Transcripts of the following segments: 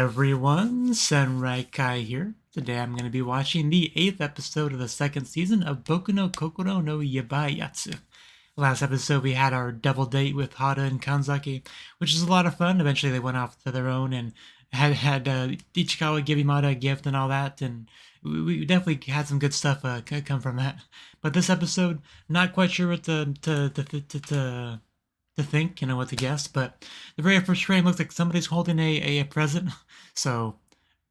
everyone, Senrai here. Today I'm going to be watching the 8th episode of the 2nd season of Boku no Kokoro no Yabai Yatsu. Last episode we had our double date with Hada and Kanzaki, which is a lot of fun. Eventually they went off to their own and had Ichikawa give Imada a gift and all that, and we definitely had some good stuff come from that. But this episode, not quite sure what to think, what to guess, but the very first frame looks like somebody's holding a present. So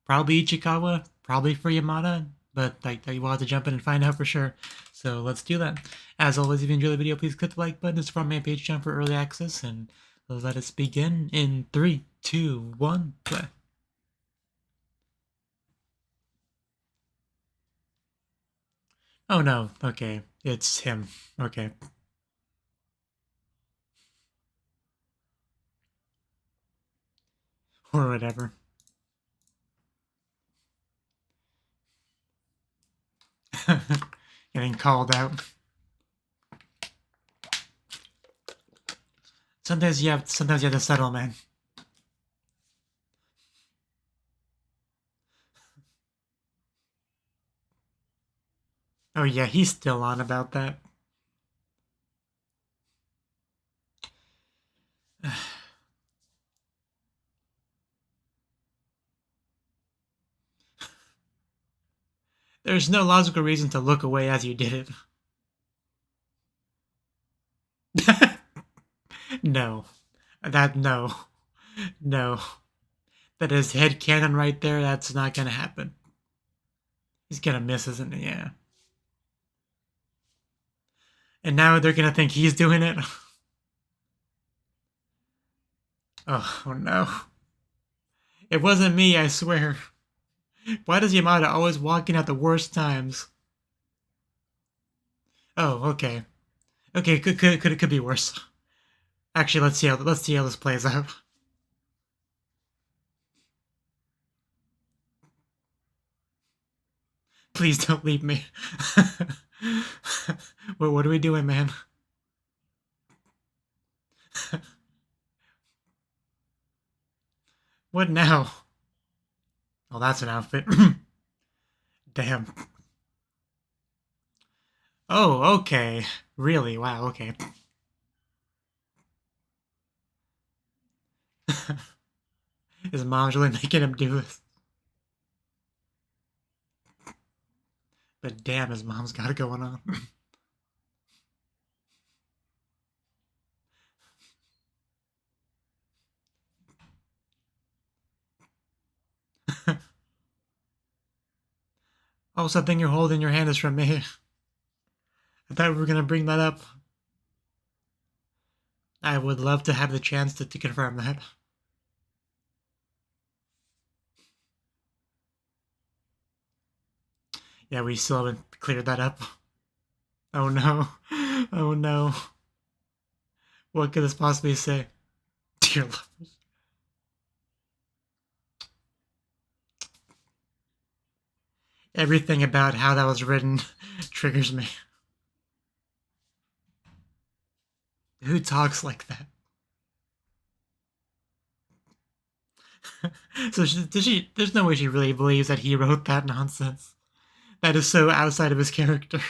probably Ichikawa, probably for Yamada, but we'll have to jump in and find out for sure. So let's do that. As always, if you enjoyed the video, please click the like button. It's from my Patreon for early access, and let us begin in 3, 2, 1, play. Oh no, okay, it's him. Okay. Or whatever. Getting called out. Sometimes you have to settle, man. Oh yeah, he's still on about that. There's no logical reason to look away as you did it. No. No. No. That is headcanon right there. That's not gonna happen. He's gonna miss, isn't he? Yeah. And now they're gonna think he's doing it. Oh no. It wasn't me, I swear. Why does Yamada always walk in at the worst times? Oh, okay. Okay, could be worse. Actually, let's see how this plays out. Please don't leave me. What are we doing, man? What now? Oh, that's an outfit. Damn. Oh, okay. Really? Wow, okay. His mom's really making him do this. But damn, his mom's got it going on. Oh, something you're holding in your hand is from me. I thought we were gonna bring that up. I would love to have the chance to confirm that. Yeah, we still haven't cleared that up. Oh no. Oh no. What could this possibly say? Dear lovers. Everything about how that was written triggers me. Who talks like that? So there's no way she really believes that he wrote that nonsense. That is so outside of his character.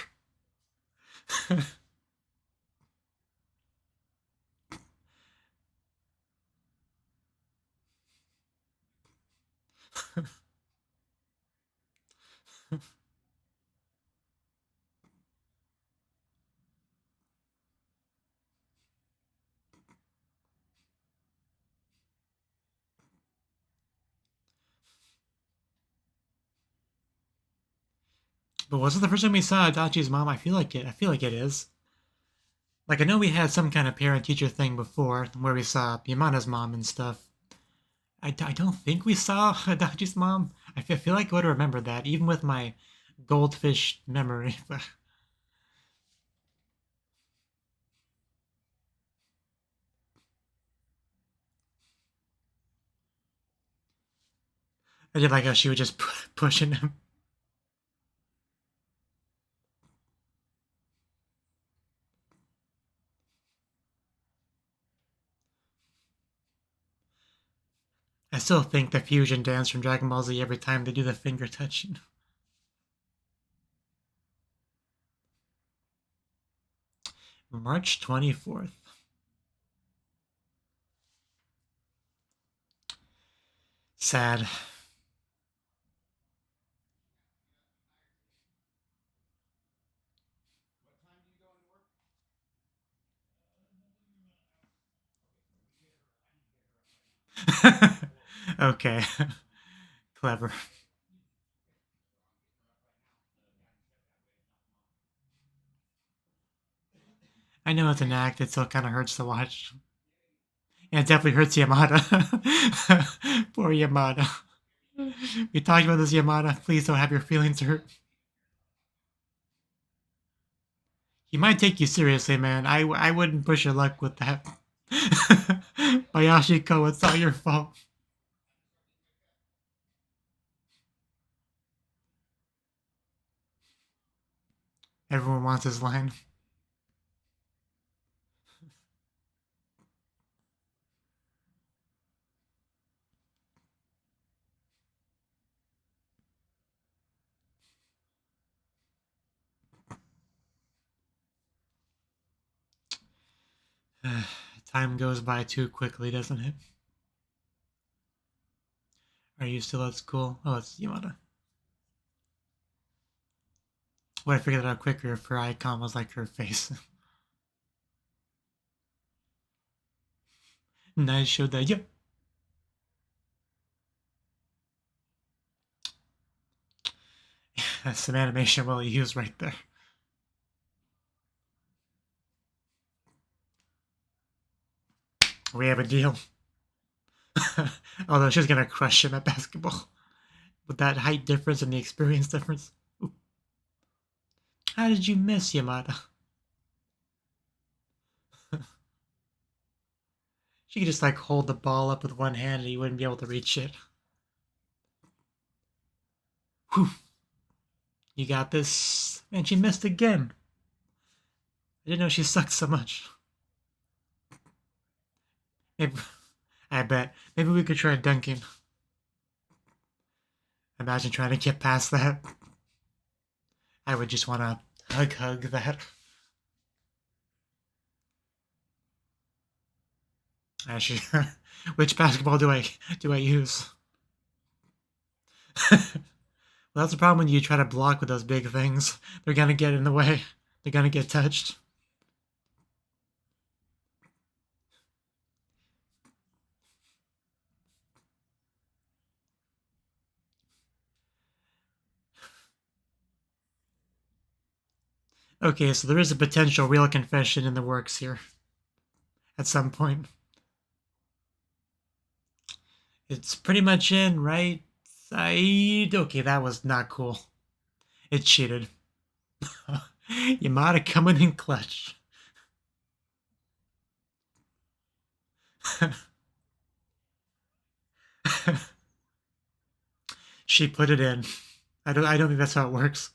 But was it the first time we saw Adachi's mom? I feel like it is. Like, I know we had some kind of parent-teacher thing before, where we saw Yamana's mom and stuff. I don't think we saw Adachi's mom. I feel like I would remember that, even with my goldfish memory. But I did like how she was just pushing him. I still think the fusion dance from Dragon Ball Z every time they do the finger touching. March 24th. Sad. Okay. Clever. I know it's an act, it still kind of hurts to watch. Yeah, it definitely hurts Yamada. Poor Yamada. We talked about this, Yamada. Please don't have your feelings hurt. He might take you seriously, man. I wouldn't push your luck with that. Bayashiko, it's not your fault. Everyone wants his line. Time goes by too quickly, doesn't it? Are you still at school? Oh, it's Yamada. Would I figured that out quicker if her icon was like her face. Nice show that. Yep. That's some animation well used right there. We have a deal. Although she's gonna crush him at basketball. With that height difference and the experience difference. Ooh. How did you miss, Yamada? She could just like hold the ball up with one hand and you wouldn't be able to reach it. Whew. You got this. Man, she missed again. I didn't know she sucked so much. Maybe, I bet. Maybe we could try dunking. Imagine trying to get past that. I would just want to hug that. Actually, which basketball do I use? Well, that's the problem when you try to block with those big things. They're gonna get in the way. They're gonna get touched. Okay, so there is a potential real confession in the works here. At some point. It's pretty much in, right? Okay, that was not cool. It cheated. Yamada coming in clutch. She put it in. I don't think that's how it works.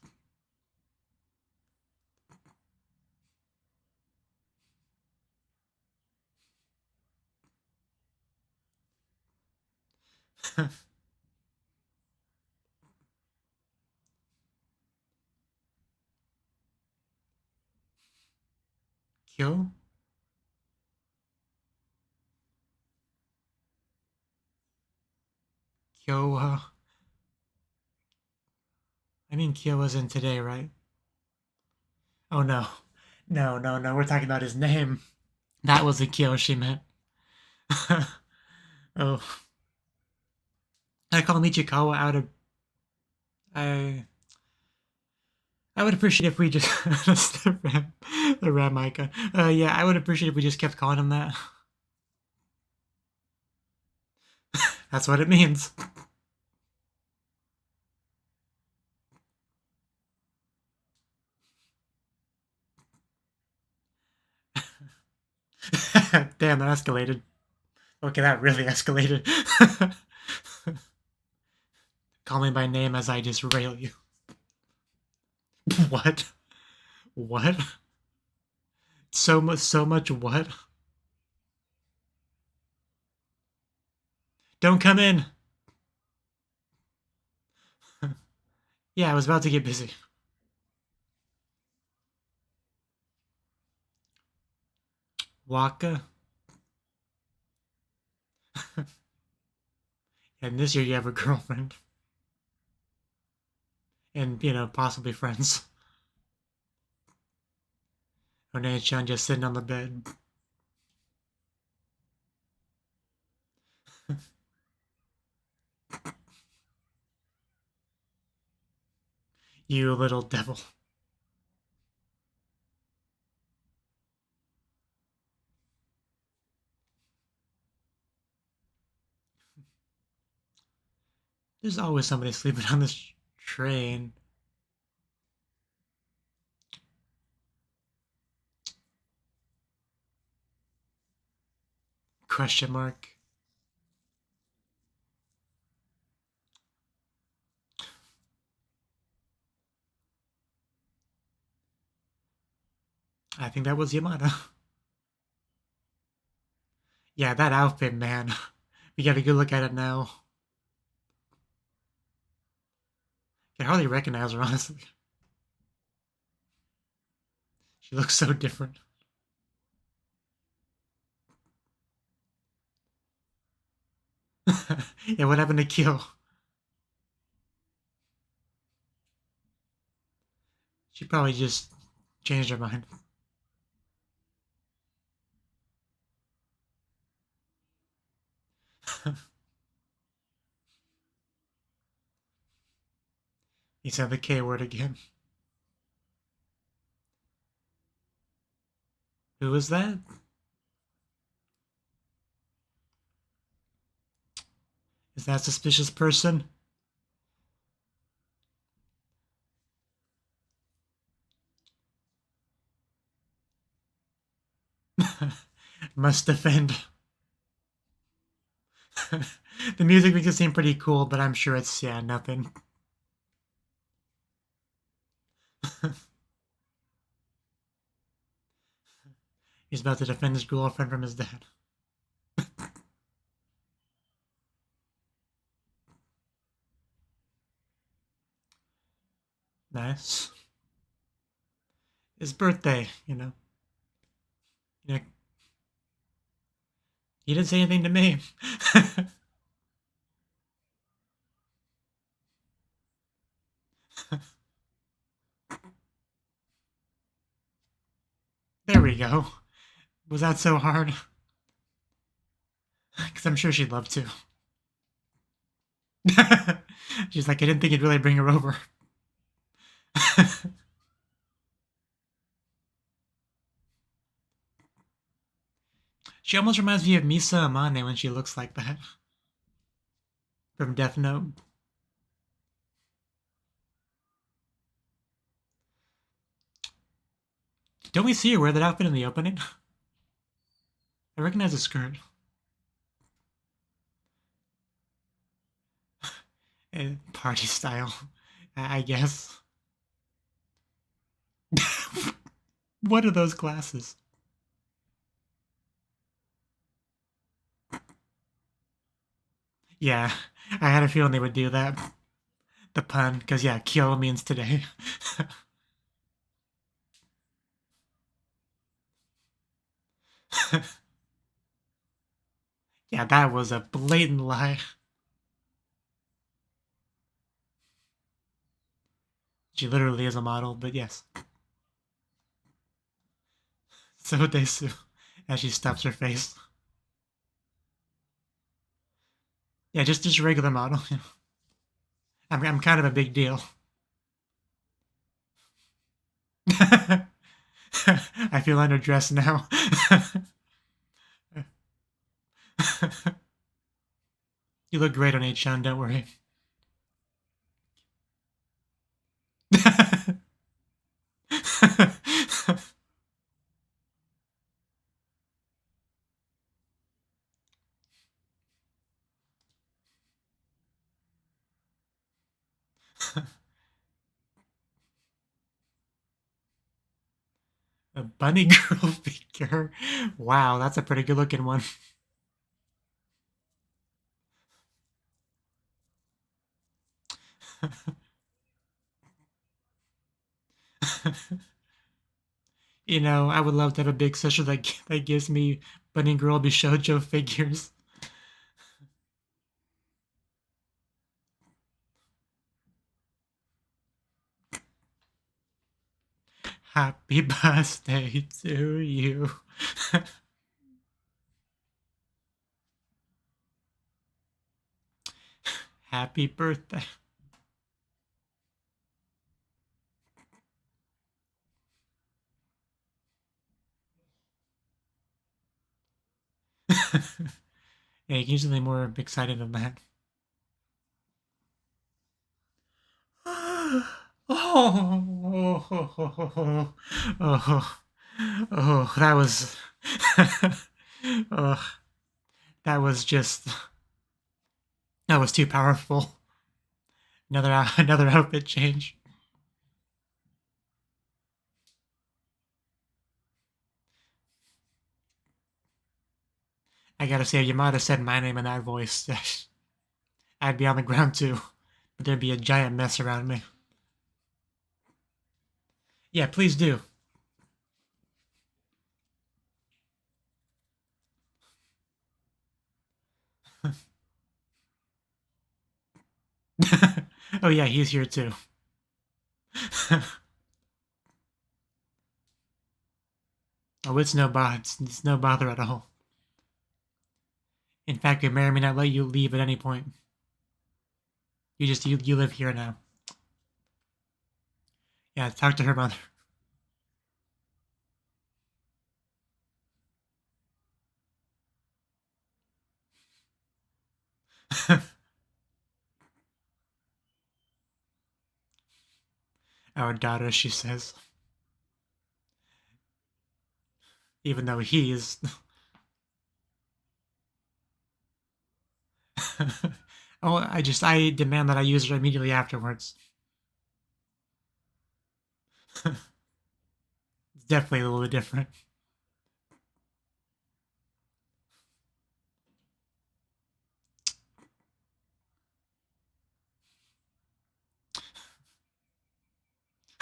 Kyo? Kyo, I mean Kyo was in today, right? Oh no. No, we're talking about his name. That was the Kyo she meant. Oh. I call Michikawa out of... I would appreciate if we just... the Ram icon. Yeah, I would appreciate if we just kept calling him that. That's what it means. Damn, that escalated. Okay, that really escalated. Call me by name as I just rail you. What? What? So much what? Don't come in. Yeah, I was about to get busy. Waka. And this year you have a girlfriend. And, you know, possibly friends. Onei-chan just sitting on the bed. You little devil. There's always somebody sleeping on this train. Question mark. I think that was Yamada. Yeah, that outfit, man. We got a good look at it now. I can hardly recognize her, honestly. She looks so different. Yeah, what happened to Kyo? She probably just changed her mind. He said the K word again. Who was that? Is that a suspicious person? Must defend. The music makes it seem pretty cool, but I'm sure it's, yeah, nothing. He's about to defend his girlfriend from his dad. Nice. His birthday, you know. You know, he didn't say anything to me. There we go. Was that so hard? Because I'm sure she'd love to. She's like, I didn't think you'd really bring her over. She almost reminds me of Misa Amane when she looks like that. From Death Note. Don't we see her wear that outfit in the opening? I recognize the skirt. Party style, I guess. What are those glasses? Yeah, I had a feeling they would do that. The pun, because yeah, Kyo means today. Yeah, that was a blatant lie. She literally is a model, but yes. So Desu, as she stuffs her face. Yeah, just a regular model. I'm kind of a big deal. I feel underdressed now. You look great on H-chan, don't worry. A bunny girl figure. Wow, that's a pretty good looking one. You know, I would love to have a big sister that gives me Bunny Girl Bishoujo figures. Happy birthday to you. Happy birthday. Yeah, you can usually more excited than that. Oh, that was, oh, that was just, that was too powerful. Another outfit change. I gotta say, if you might have said my name in that voice, I'd be on the ground too. But there'd be a giant mess around me. Yeah, please do. Oh yeah, he's here too. Oh, it's no bother at all. In fact, we may or may not let you leave at any point. You live here now. Yeah, talk to her mother. Our daughter, she says. Even though he is. Oh, I demand that I use her immediately afterwards. It's definitely a little bit different.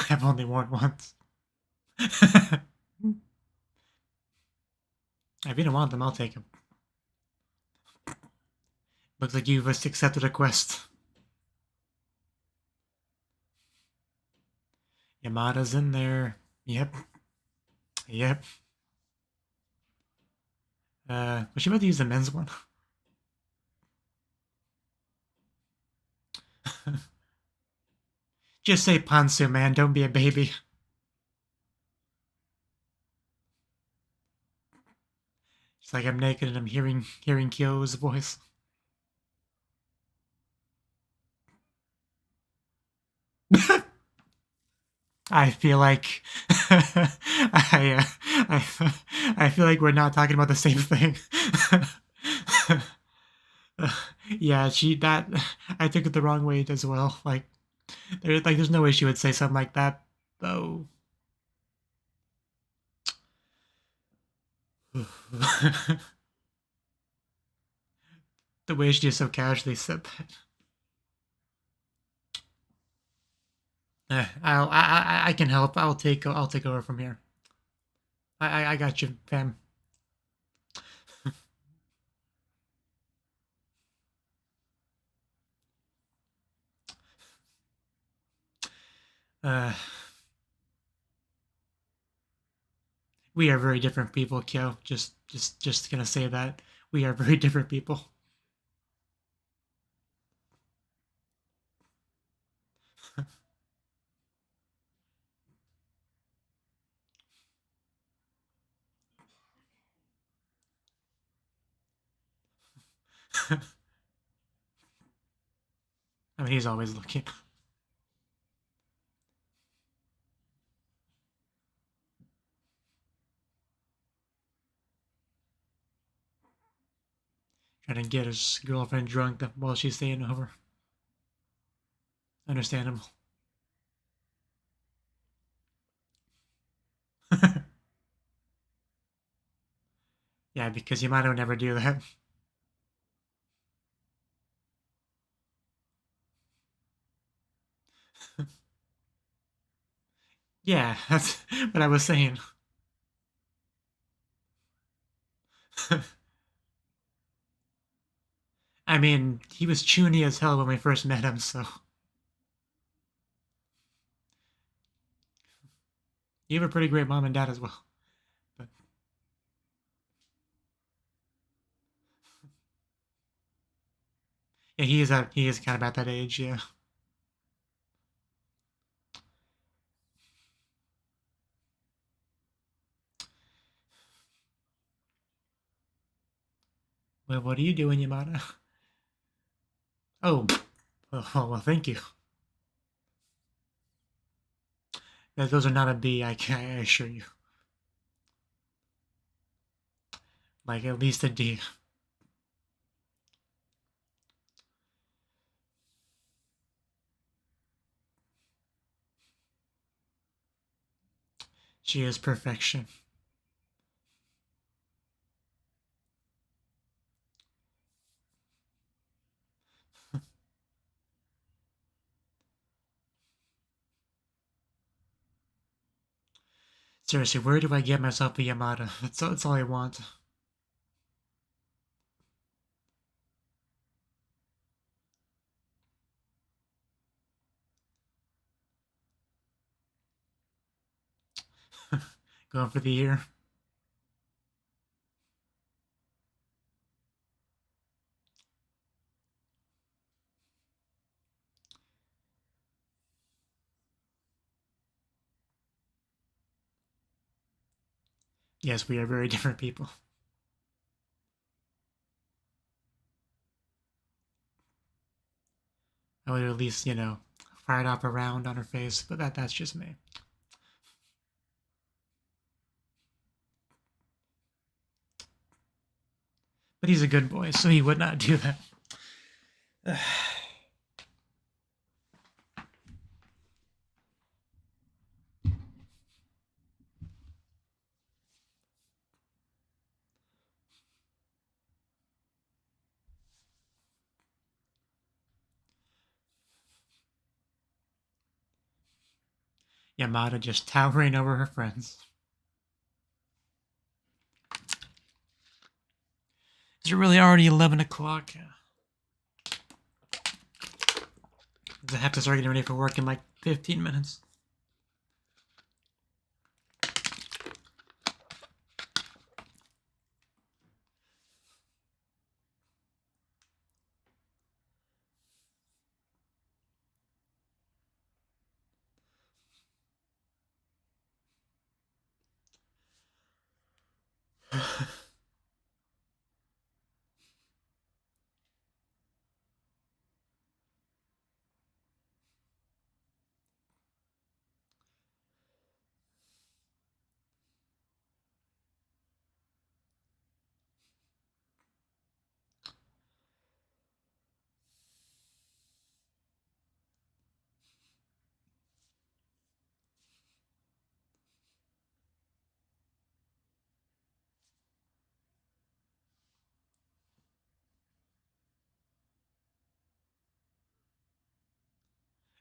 I've only worn once. If you don't want them, I'll take them. Looks like you've just accepted a quest. Yamada's in there. Yep. Yep. Was she about to use the men's one? Just say Pansu, man. Don't be a baby. It's like I'm naked and I'm hearing Kyo's voice. I feel like I feel like we're not talking about the same thing. Yeah, I took it the wrong way as well. There's no way she would say something like that, though. The way she just so casually said that. I can help. I'll take over from here. I got you, fam. Uh, we are very different people, Kyo. Just gonna say that we are very different people. I mean, he's always looking. Trying to get his girlfriend drunk while she's staying over. Understandable. Yeah, because Yamato never do that. Yeah, that's what I was saying. I mean, he was chuny as hell when we first met him, so. You have a pretty great mom and dad as well. But yeah, he is kind of at that age, yeah. Well, what are you doing, Yamada? Oh, well, thank you. Those are not a B, I assure you. Like, at least a D. She is perfection. Seriously, where do I get myself a Yamada? That's all I want. Going for the year. Yes, we are very different people. I would at least, fired up a round on her face, but that's just me. But he's a good boy, so he would not do that. Yamada just towering over her friends. Is it really already 11 o'clock? I have to start getting ready for work in like 15 minutes.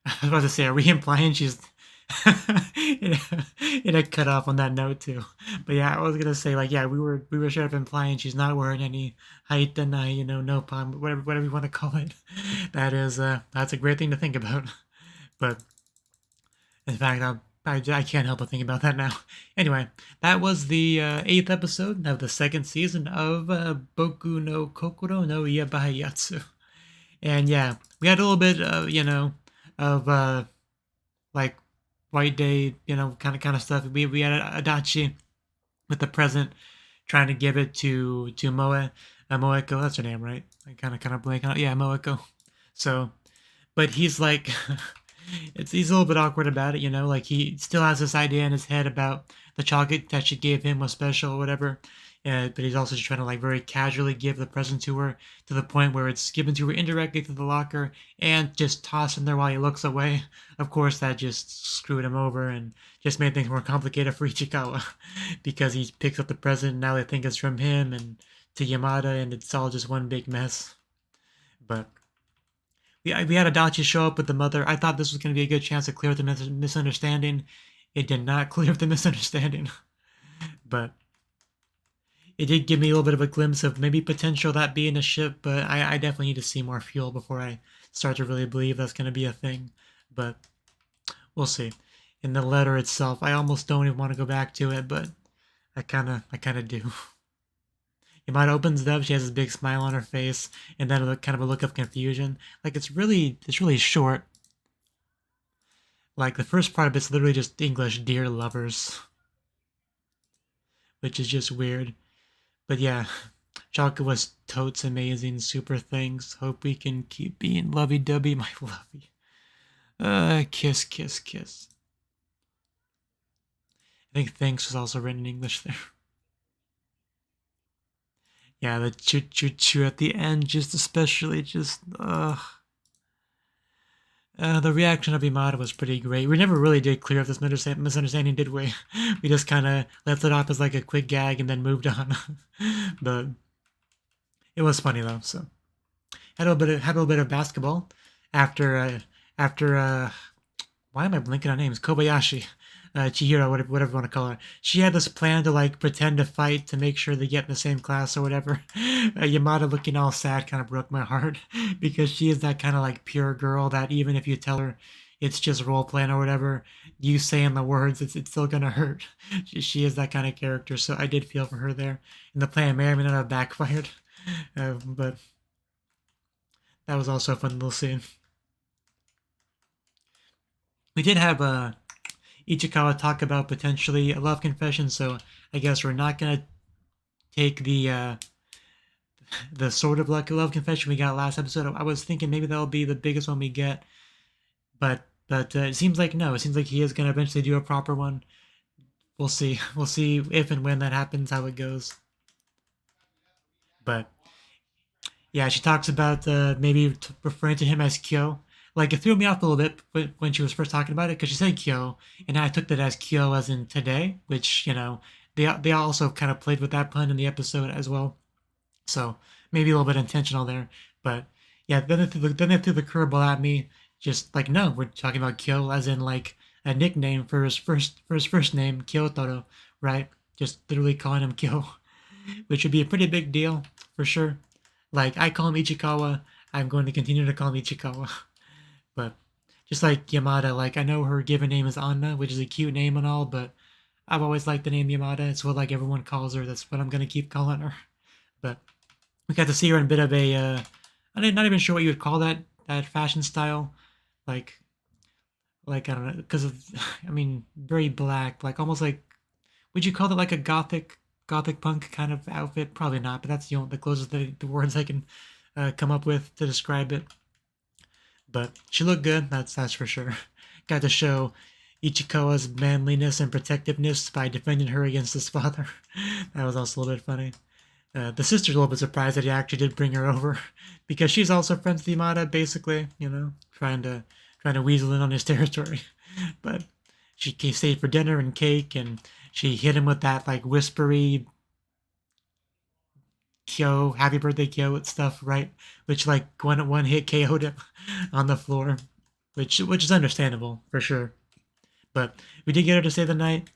I was about to say, are we implying she's it had cut off on that note too? But yeah, I was gonna say like yeah, we were sort of implying she's not wearing any height and no palm, whatever you want to call it. That is that's a great thing to think about. But in fact, I can't help but think about that now. Anyway, that was the 8th episode of the 2nd season of Boku no Kokoro no Yabai Yatsu. And yeah, we had a little bit of, of like White Day, kind of stuff. We had Adachi with the present trying to give it to Moeko. That's her name, right? I kind of blank on it. Yeah, Moeko. So, but he's like, he's a little bit awkward about it, like he still has this idea in his head about the chocolate that she gave him was special or whatever. But he's also just trying to like very casually give the present to her to the point where it's given to her indirectly through the locker and just tossed in there while he looks away. Of course, that just screwed him over and just made things more complicated for Ichikawa because he picks up the present and now they think it's from him and to Yamada and it's all just one big mess. But we had Adachi show up with the mother. I thought this was going to be a good chance to clear up the misunderstanding. It did not clear up the misunderstanding, but it did give me a little bit of a glimpse of maybe potential that being a ship. But I definitely need to see more fuel before I start to really believe that's going to be a thing. But we'll see. In the letter itself, I almost don't even want to go back to it, but I kind of do. Yamada opens it up. She has this big smile on her face, and then kind of a look of confusion. Like it's really short. Like the first part of it's literally just English, dear lovers, which is just weird. But yeah, Chalka was totes amazing. Super thanks. Hope we can keep being lovey-dovey, my lovey. Kiss, kiss, kiss. I think thanks was also written in English there. Yeah, the choo-choo-choo at the end, just especially, just, the reaction of Yamada was pretty great. We never really did clear up this misunderstanding, did we? We just kind of left it off as like a quick gag and then moved on. But it was funny though. So had a little bit of basketball after why am I blinking on names? Kobayashi. Chihiro, whatever you want to call her. She had this plan to like pretend to fight to make sure they get in the same class or whatever. Yamada looking all sad kind of broke my heart because she is that kind of like pure girl that even if you tell her it's just role playing or whatever, you saying the words, it's still gonna hurt. She is that kind of character, so I did feel for her there. And the plan may or may not have backfired, but that was also a fun little scene. We did have Ichikawa talk about potentially a love confession, so I guess we're not gonna take the sort of like love confession we got last episode. I was thinking maybe that'll be the biggest one we get, but it seems like no. It seems like he is gonna eventually do a proper one. We'll see. We'll see if and when that happens, how it goes. But yeah, she talks about maybe referring to him as Kyo. Like, it threw me off a little bit when she was first talking about it, because she said Kyo, and I took that as Kyo as in today, which, you know, they also kind of played with that pun in the episode as well. So maybe a little bit intentional there. But yeah, then they threw the curveball at me, just like, no, we're talking about Kyo as in like a nickname for his first name, Kyotaro, right? Just literally calling him Kyo, which would be a pretty big deal for sure. Like, I call him Ichikawa, I'm going to continue to call him Ichikawa. But just like Yamada, like I know her given name is Anna, which is a cute name and all, but I've always liked the name Yamada. It's what like everyone calls her. That's what I'm gonna keep calling her. But we got to see her in a bit of a I'm not even sure what you would call that fashion style, like I don't know, because of I mean very black, like almost like would you call it like a gothic punk kind of outfit? Probably not, but that's the closest the words I can come up with to describe it. But she looked good, that's for sure. Got to show Ichikawa's manliness and protectiveness by defending her against his father. That was also a little bit funny. The sister's a little bit surprised that he actually did bring her over, because she's also friends with Yamada, basically, you know, trying to weasel in on his territory. But she stayed for dinner and cake, and she hit him with that like whispery Kyo, happy birthday Kyo stuff, right? Which like one hit KO'd him on the floor, which is understandable for sure. But we did get her to stay the night.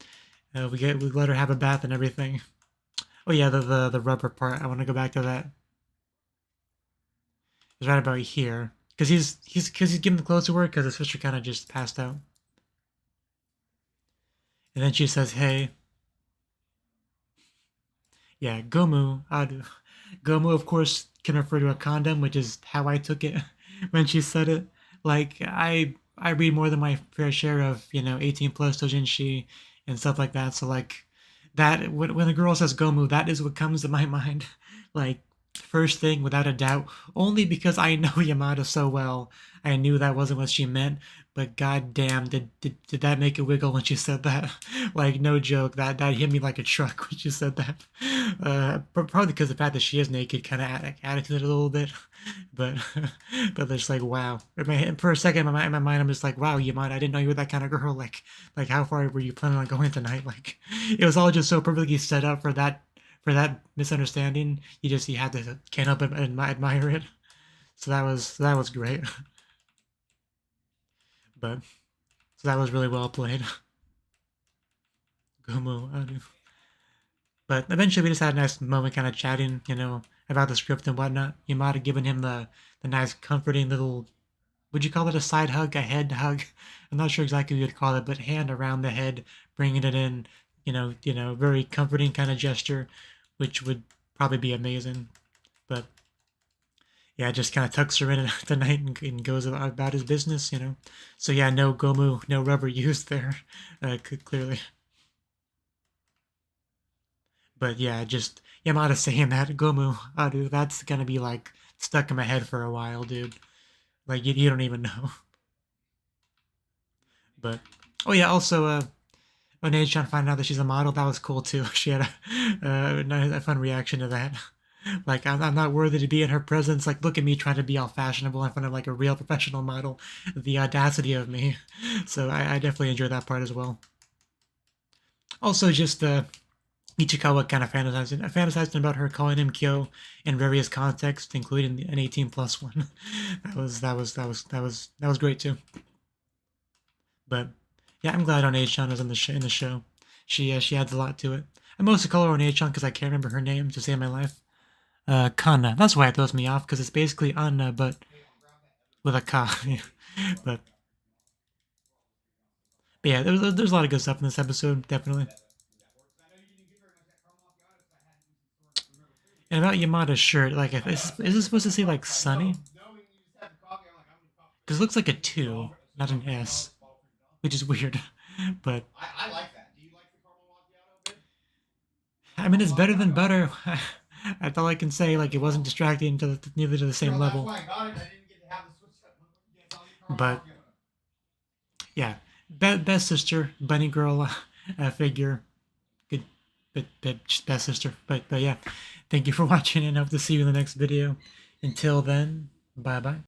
We let her have a bath and everything. Oh yeah, the rubber part. I want to go back to that. It's right about here, because he's giving the clothes to work because his sister kind of just passed out. And then she says, "Hey." Yeah, Gomu. Gomu, of course, can refer to a condom, which is how I took it when she said it. Like, I read more than my fair share of, 18 plus doujinshi and stuff like that. So, like, that, when a girl says Gomu, that is what comes to my mind. Like, first thing, without a doubt, only because I know Yamada so well, I knew that wasn't what she meant. But goddamn, did that make a wiggle when she said that? Like, no joke, that hit me like a truck when she said that. Probably because the fact that she is naked kind of added to it a little bit. But it's like, wow. For a second, in my mind, I'm just like, wow, Yamada, I didn't know you were that kind of girl. Like how far were you planning on going tonight? Like, it was all just so perfectly set up for that misunderstanding. You had to can't help but admire it. So that was great. But so that was really well played. Gomu, Adu. But eventually we just had a nice moment kind of chatting, about the script and whatnot. Yamada giving him the nice comforting little, would you call it a side hug, a head hug? I'm not sure exactly what you'd call it, but hand around the head, bringing it in, very comforting kind of gesture, which would probably be amazing. But yeah, just kind of tucks her in at the night and goes about his business, So yeah, no Gomu, no rubber used there, clearly. But yeah, just Yamada saying that Gomu, dude, that's gonna be like stuck in my head for a while, dude. Like you don't even know. But oh yeah, also when Neji-chan found out that she's a model, that was cool too. She had a fun reaction to that. Like I'm not worthy to be in her presence. Like look at me trying to be all fashionable in front of like a real professional model. The audacity of me. So I definitely enjoyed that part as well. Also, just Ichikawa kind of fantasizing about her calling him Kyo in various contexts, including an 18+ one. that was great too. But yeah, I'm glad Onei-chan was in the show. She adds a lot to it. I mostly call her Onei-chan because I can't remember her name to save my life. Kana. That's why it throws me off because it's basically Anna but with a Ka. but, but yeah, there's a lot of good stuff in this episode, definitely. And about Yamada's shirt, like, is this supposed to say like Sunny? Because it looks like a 2, not an S, which is weird. But I like that. Do you like the caramel macchiato bit? I mean, it's better than butter. That's all I can say. Like, it wasn't distracting to nearly to the same level. That's why I got it. I didn't get to have the switch up. Yes, I'll get caramel But macchiato. yeah, best sister, bunny girl figure. Good, but best sister. But yeah, thank you for watching, and hope to see you in the next video. Until then, bye bye.